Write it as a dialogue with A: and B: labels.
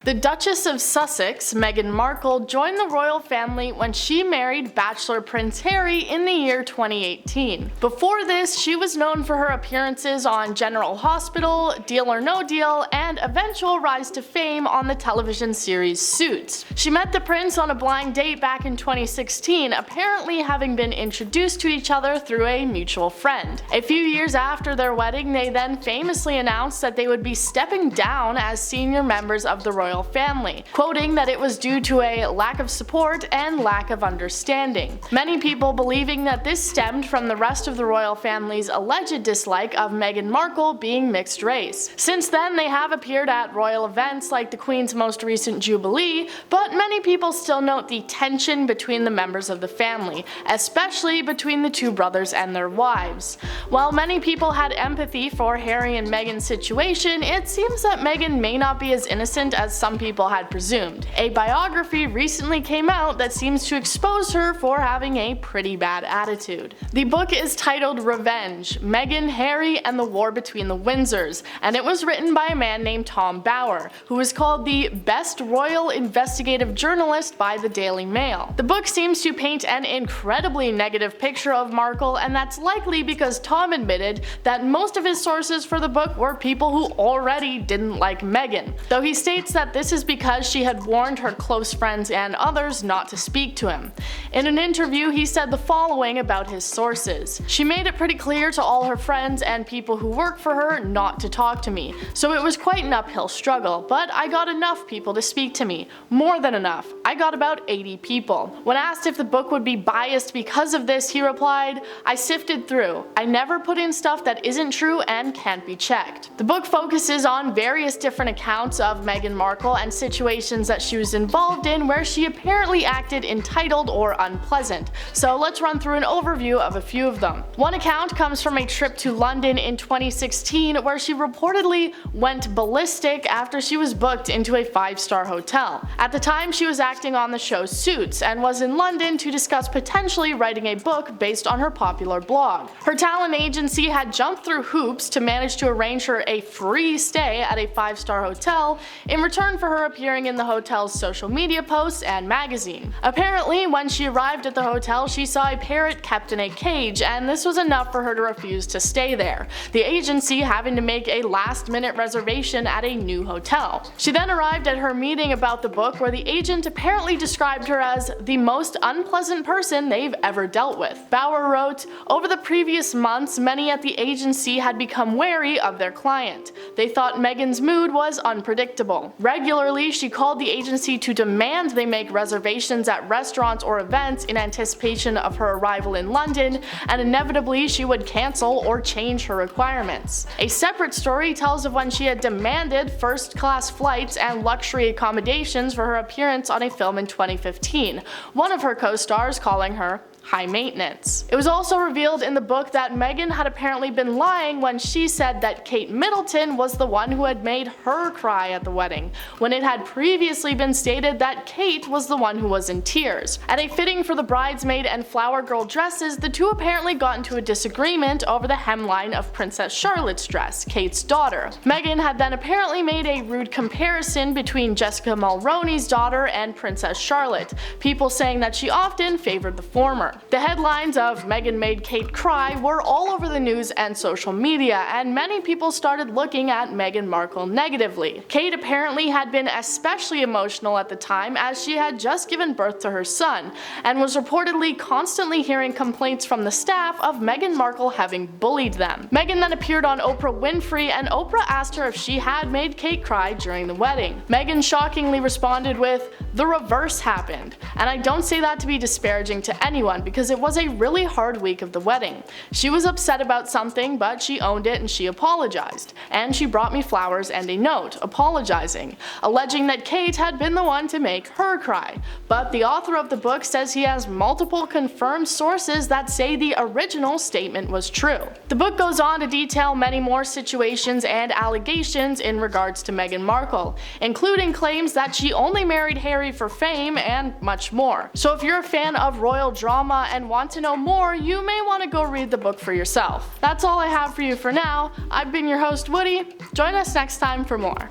A: The Duchess of Sussex, Meghan Markle, joined the royal family when she married Bachelor Prince Harry in the year 2018. Before this, she was known for her appearances on General Hospital, Deal or No Deal, and eventual rise to fame on the television series Suits. She met the prince on a blind date back in 2016, apparently having been introduced to each other through a mutual friend. A few years after their wedding, they then famously announced that they would be stepping down as senior members of the royal family, quoting that it was due to a lack of support and lack of understanding. Many people believing that this stemmed from the rest of the royal family's alleged dislike of Meghan Markle being mixed race. Since then, they have appeared at royal events like the Queen's most recent Jubilee, but many people still note the tension between the members of the family, especially between the two brothers and their wives. While many people had empathy for Harry and Meghan's situation, it seems that Meghan may not be as innocent as some people had presumed. A biography recently came out that seems to expose her for having a pretty bad attitude. The book is titled Revenge: Meghan, Harry, and the War Between the Windsors, and it was written by a man named Tom Bower, who is called the best royal investigative journalist by the Daily Mail. The book seems to paint an incredibly negative picture of Markle, and that's likely because Tom admitted that most of his sources for the book were people who already didn't like Meghan, though he states that this is because she had warned her close friends and others not to speak to him. In an interview, he said the following about his sources. "She made it pretty clear to all her friends and people who work for her not to talk to me, so it was quite an uphill struggle, but I got enough people to speak to me. More than enough. I got about 80 people." When asked if the book would be biased because of this, he replied, "I sifted through. I never put in stuff that isn't true and can't be checked." The book focuses on various different accounts of Meghan Markle and situations that she was involved in where she apparently acted entitled or unpleasant, so let's run through an overview of a few of them. One account comes from a trip to London in 2016 where she reportedly went ballistic after she was booked into a 5-star hotel. At the time, she was acting on the show Suits and was in London to discuss potentially writing a book based on her popular blog. Her talent agency had jumped through hoops to manage to arrange her a free stay at a 5-star hotel in return for her appearing in the hotel's social media posts and magazine. Apparently, when she arrived at the hotel, she saw a parrot kept in a cage, and this was enough for her to refuse to stay there, the agency having to make a last-minute reservation at a new hotel. She then arrived at her meeting about the book where the agent apparently described her as the most unpleasant person they've ever dealt with. Bower wrote, "Over the previous months, many at the agency had become wary of their client. They thought Meghan's mood was unpredictable. Regularly, she called the agency to demand they make reservations at restaurants or events in anticipation of her arrival in London, and inevitably she would cancel or change her requirements." A separate story tells of when she had demanded first-class flights and luxury accommodations for her appearance on a film in 2015, one of her co-stars calling her high maintenance. It was also revealed in the book that Meghan had apparently been lying when she said that Kate Middleton was the one who had made her cry at the wedding, when it had previously been stated that Kate was the one who was in tears. At a fitting for the bridesmaid and flower girl dresses, the two apparently got into a disagreement over the hemline of Princess Charlotte's dress, Kate's daughter. Meghan had then apparently made a rude comparison between Jessica Mulroney's daughter and Princess Charlotte, people saying that she often favored the former. The headlines of "Meghan made Kate cry" were all over the news and social media, and many people started looking at Meghan Markle negatively. Kate apparently had been especially emotional at the time as she had just given birth to her son, and was reportedly constantly hearing complaints from the staff of Meghan Markle having bullied them. Meghan then appeared on Oprah Winfrey, and Oprah asked her if she had made Kate cry during the wedding. Meghan shockingly responded with, "The reverse happened," and I don't say that to be disparaging to anyone because it was a really hard week of the wedding. She was upset about something, but she owned it and she apologized. And she brought me flowers and a note, apologizing, alleging that Kate had been the one to make her cry. But the author of the book says he has multiple confirmed sources that say the original statement was true. The book goes on to detail many more situations and allegations in regards to Meghan Markle, including claims that she only married Harry for fame and much more. So if you're a fan of royal drama and want to know more, you may want to go read the book for yourself. That's all I have for you for now. I've been your host, Woody. Join us next time for more.